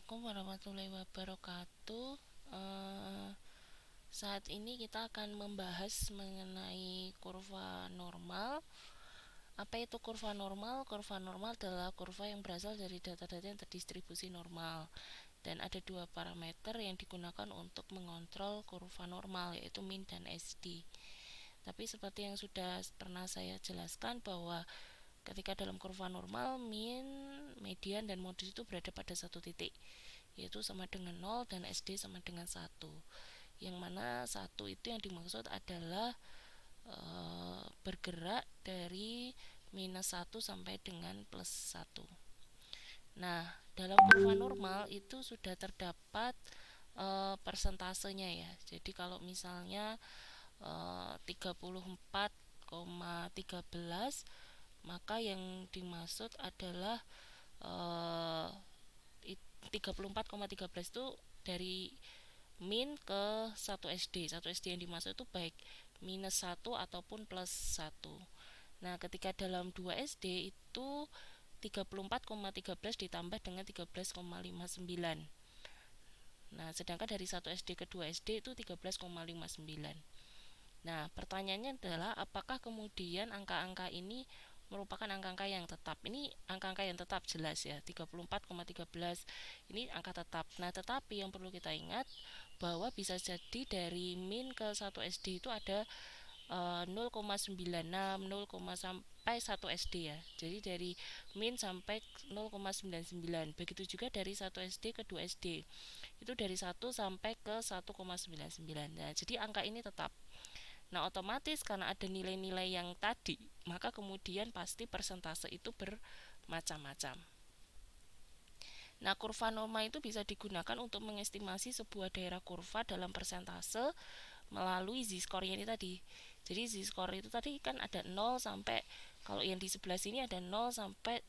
Assalamualaikum warahmatullahi wabarakatuh. Eh, Saat ini kita akan membahas mengenai kurva normal. Apa itu kurva normal? Kurva normal adalah kurva yang berasal dari data-data yang terdistribusi normal. Dan ada dua parameter yang digunakan untuk mengontrol kurva normal, yaitu min dan SD. Tapi seperti yang sudah pernah saya jelaskan bahwa ketika dalam kurva normal, min, median, dan modus itu berada pada satu titik, yaitu sama dengan 0 dan SD sama dengan 1. Yang mana 1 itu yang dimaksud adalah bergerak dari minus 1 sampai dengan plus 1. Nah, dalam kurva normal itu sudah terdapat persentasenya ya. Jadi kalau misalnya 34,13, maka yang dimaksud adalah eh, 34,13 itu dari min ke 1 SD. 1 SD yang dimaksud itu baik minus 1 ataupun plus 1. Nah, ketika dalam 2 SD itu 34,13 ditambah dengan 13,59. Nah, sedangkan dari 1 SD ke 2 SD itu 13,59. Nah, pertanyaannya adalah apakah kemudian angka-angka ini merupakan angka-angka yang tetap. Ini angka-angka yang tetap jelas ya, 34,13 ini angka tetap. Nah, tetapi yang perlu kita ingat bahwa bisa jadi dari min ke 1 SD itu ada 0,96, 0, sampai 1 SD ya. Jadi dari min sampai 0,99. Begitu juga dari 1 SD ke 2 SD. Itu dari 1 sampai ke 1,99. Nah, jadi angka ini tetap. Nah, otomatis karena ada nilai-nilai yang tadi, maka kemudian pasti persentase itu bermacam-macam. Nah, kurva normal itu bisa digunakan untuk mengestimasi sebuah daerah kurva dalam persentase melalui z-score ini tadi. Jadi z-score itu tadi kan ada 0 sampai, kalau yang di sebelah sini ada 0 sampai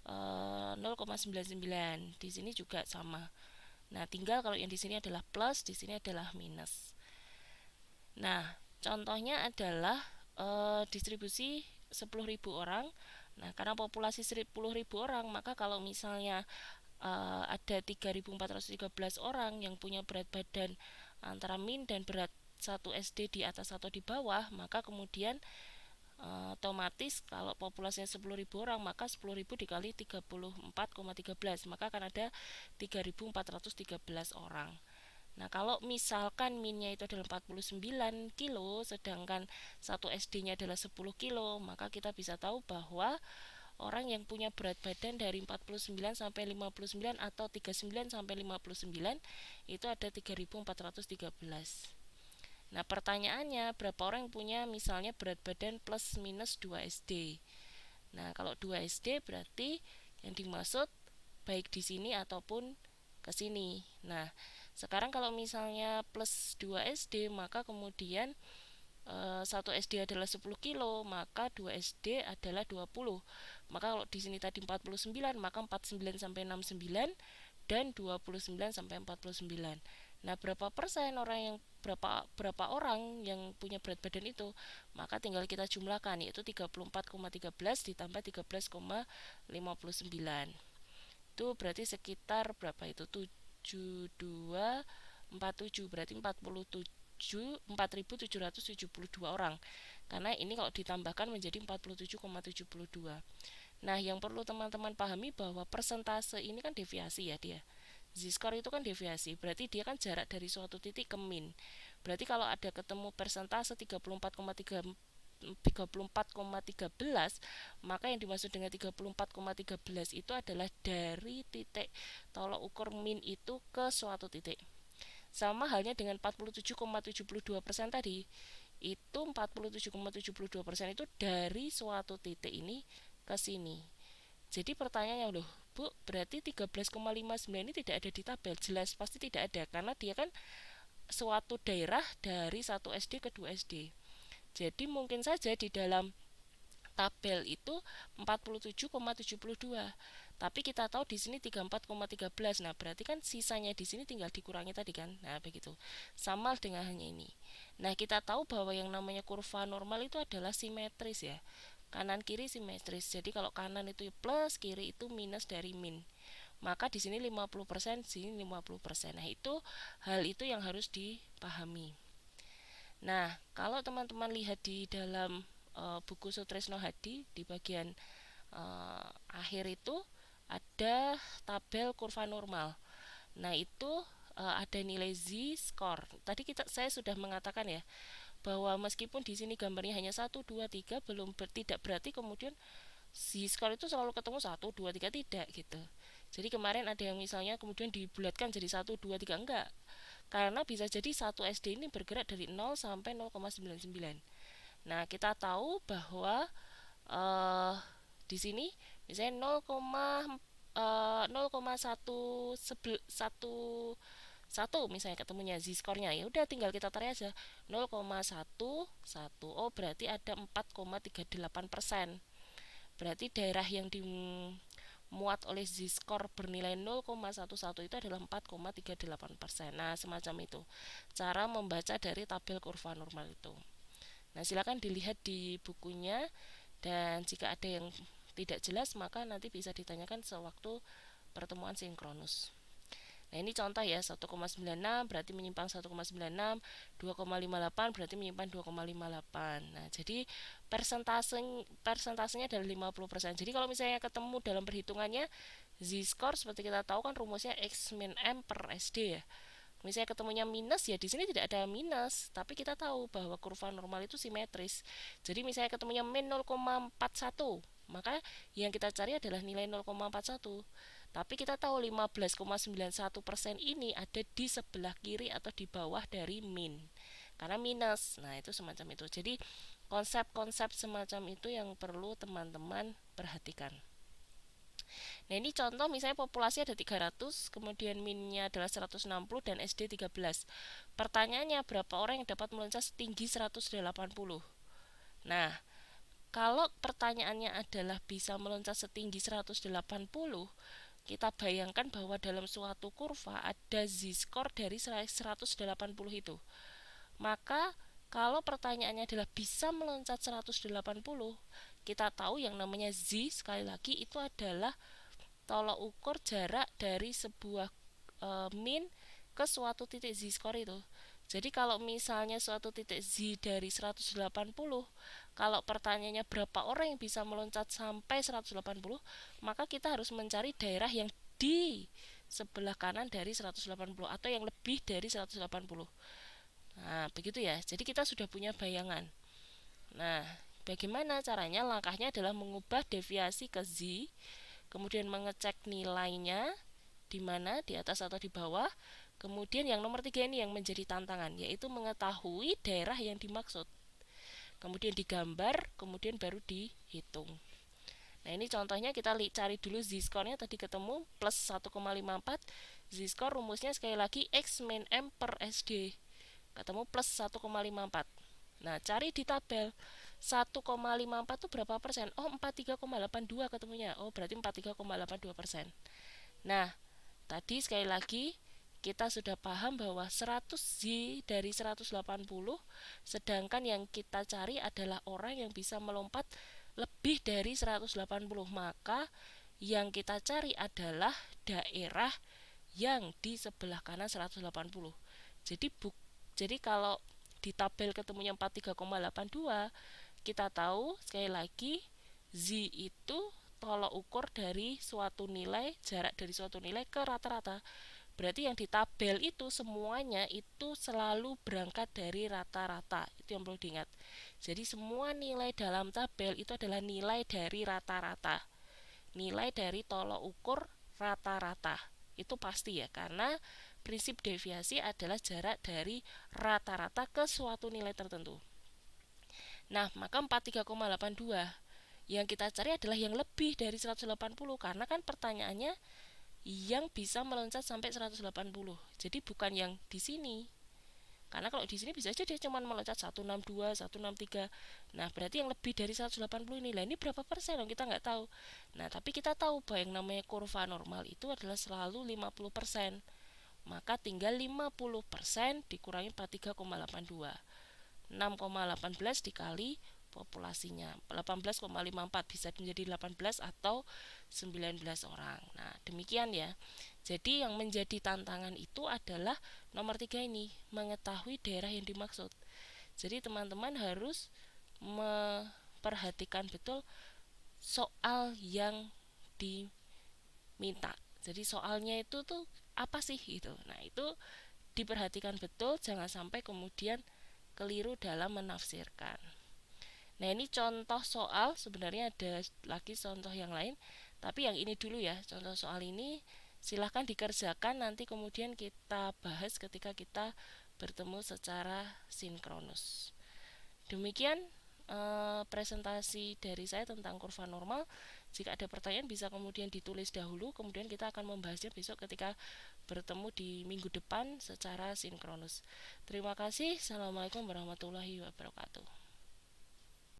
0,99. Di sini juga sama. Nah, tinggal kalau yang di sini adalah plus, di sini adalah minus. Nah, contohnya adalah distribusi 10.000 orang. Nah, karena populasi 10.000 orang, maka kalau misalnya ada 3.413 orang yang punya berat badan antara min dan berat 1 SD di atas atau di bawah, maka kemudian otomatis kalau populasinya 10.000 orang, maka 10.000 dikali 34,13, maka akan ada 3.413 orang. Nah, kalau misalkan minnya itu adalah 49 kilo, sedangkan 1 SD-nya adalah 10 kilo, maka kita bisa tahu bahwa orang yang punya berat badan dari 49 sampai 59 atau 39 sampai 59 itu ada 3.413. Nah, pertanyaannya berapa orang yang punya misalnya berat badan plus minus 2 SD. Nah, kalau 2 SD berarti yang dimaksud baik di sini ataupun ke sini. Nah, sekarang kalau misalnya plus 2 SD, maka kemudian 1 SD adalah 10 kilo, maka 2 SD adalah 20. Maka kalau di sini tadi 49, maka 49 sampai 69 dan 29 sampai 49. Nah, berapa persen orang yang berapa orang yang punya berat badan itu? Maka tinggal kita jumlahkan, yaitu 34,13 ditambah 13,59. Itu berarti sekitar berapa itu? 7247, berarti 4.772 orang. Karena ini kalau ditambahkan menjadi 47,72. Nah, yang perlu teman-teman pahami bahwa persentase ini kan deviasi ya dia. Z-score itu kan deviasi, berarti dia kan jarak dari suatu titik ke min. Berarti kalau ada ketemu persentase 34,13, maka yang dimaksud dengan 34,13 itu adalah dari titik tolok ukur min itu ke suatu titik. Sama halnya dengan 47,72% tadi. Itu 47,72% itu dari suatu titik ini ke sini. Jadi pertanyaannya, loh Bu, berarti 13,59 ini tidak ada di tabel. Jelas pasti tidak ada, karena dia kan suatu daerah dari 1 SD ke 2 SD. Jadi mungkin saja di dalam tabel itu 47,72. Tapi kita tahu di sini 34,13. Nah, berarti kan sisanya di sini tinggal dikurangi tadi kan. Nah, begitu. Sama dengan hanya ini. Nah, kita tahu bahwa yang namanya kurva normal itu adalah simetris ya. Kanan kiri simetris. Jadi kalau kanan itu plus, kiri itu minus dari min. maka di sini 50%, di sini 50%. Nah, hal itu yang harus dipahami. Nah, kalau teman-teman lihat di dalam buku Sutresno Hadi di bagian akhir itu ada tabel kurva normal. Nah, itu ada nilai z-score. Tadi saya sudah mengatakan ya bahwa meskipun di sini gambarnya hanya 1, 2, 3, tidak berarti kemudian z-score itu selalu ketemu 1, 2, 3, tidak gitu. Jadi kemarin ada yang misalnya kemudian dibulatkan jadi 1, 2, 3, enggak. Karena bisa jadi satu SD ini bergerak dari 0 sampai 0,99. Nah, kita tahu bahwa uh, di sini misalnya 0,1 misalnya ketemunya z-score-nya, ya udah tinggal kita tarik aja 0,11. Oh, berarti ada 4,38%. Berarti daerah yang dimuat oleh z-score bernilai 0,11 itu adalah 4,38%. Nah, semacam itu cara membaca dari tabel kurva normal itu. Nah, silakan dilihat di bukunya, dan jika ada yang tidak jelas maka nanti bisa ditanyakan sewaktu pertemuan sinkronus. Nah, ini contoh ya, 1,96 berarti menyimpang 1,96, 2,58 berarti menyimpang 2,58. Nah, jadi persentasenya adalah 50%. Jadi kalau misalnya ketemu dalam perhitungannya z-score, seperti kita tahu kan rumusnya x min m per SD ya. Misalnya ketemunya minus, ya di sini tidak ada minus, tapi kita tahu bahwa kurva normal itu simetris. Jadi misalnya ketemunya min 0,41, maka yang kita cari adalah nilai 0,41. Tapi kita tahu 15,91% ini ada di sebelah kiri atau di bawah dari min, karena minus. Nah, itu semacam itu. Jadi konsep-konsep semacam itu yang perlu teman-teman perhatikan. Nah, ini contoh misalnya populasi ada 300, kemudian minnya adalah 160 dan SD 13. Pertanyaannya, berapa orang yang dapat meloncat setinggi 180? Nah, kalau pertanyaannya adalah bisa meloncat setinggi 180, kita bayangkan bahwa dalam suatu kurva ada z-score dari 180 itu. Maka kalau pertanyaannya adalah bisa meloncat 180, kita tahu yang namanya z, sekali lagi, itu adalah tolok ukur jarak dari sebuah min ke suatu titik z-score itu. Jadi kalau misalnya suatu titik z dari 180, kalau pertanyaannya berapa orang yang bisa meloncat sampai 180, maka kita harus mencari daerah yang di sebelah kanan dari 180 atau yang lebih dari 180. Nah, begitu ya. Jadi kita sudah punya bayangan. Nah, bagaimana caranya? Langkahnya adalah mengubah deviasi ke z, kemudian mengecek nilainya di mana, di atas atau di bawah. Kemudian yang nomor 3 ini yang menjadi tantangan, yaitu mengetahui daerah yang dimaksud. Kemudian digambar, kemudian baru dihitung. Nah, ini contohnya kita cari dulu z-score-nya, tadi ketemu plus 1,54. Z-score rumusnya sekali lagi x min m per SD. Ketemu plus 1,54. Nah, cari di tabel 1,54 itu berapa persen? Oh, 43,82 ketemunya. Oh, berarti 43,82%. Nah, tadi sekali lagi kita sudah paham bahwa 100 Z dari 180, sedangkan yang kita cari adalah orang yang bisa melompat lebih dari 180. Maka yang kita cari adalah daerah yang di sebelah kanan 180. Jadi kalau di tabel ketemunya 43,82, kita tahu sekali lagi Z itu tolok ukur dari suatu nilai, jarak dari suatu nilai ke rata-rata. Berarti yang di tabel itu semuanya itu selalu berangkat dari rata-rata. Itu yang perlu diingat. Jadi semua nilai dalam tabel itu adalah nilai dari rata-rata. Nilai dari tolok ukur rata-rata. Itu pasti ya, karena prinsip deviasi adalah jarak dari rata-rata ke suatu nilai tertentu. Nah, maka 43,82 yang kita cari adalah yang lebih dari 180, karena kan pertanyaannya yang bisa meloncat sampai 180. Jadi bukan yang di sini. Karena kalau di sini bisa aja dia cuma meloncat 162, 163. Nah, berarti yang lebih dari 180 ini. Lah, ini berapa persen? Kita nggak tahu. Nah, tapi kita tahu bahwa yang namanya kurva normal itu adalah selalu 50%. Maka tinggal 50% dikurangi 43,82. 6,18 dikali populasinya 18,54 bisa menjadi 18 atau 19 orang. Nah, demikian ya. Jadi yang menjadi tantangan itu adalah nomor 3 ini, mengetahui daerah yang dimaksud. Jadi teman-teman harus memperhatikan betul soal yang diminta. Jadi soalnya itu tuh apa sih gitu. Nah, itu diperhatikan betul, jangan sampai kemudian keliru dalam menafsirkan. Nah, ini contoh soal, sebenarnya ada lagi contoh yang lain, tapi yang ini dulu ya, contoh soal ini silahkan dikerjakan, nanti kemudian kita bahas ketika kita bertemu secara sinkronus. Demikian presentasi dari saya tentang kurva normal. Jika ada pertanyaan bisa kemudian ditulis dahulu, kemudian kita akan membahasnya besok ketika bertemu di minggu depan secara sinkronus. Terima kasih. Assalamualaikum warahmatullahi wabarakatuh.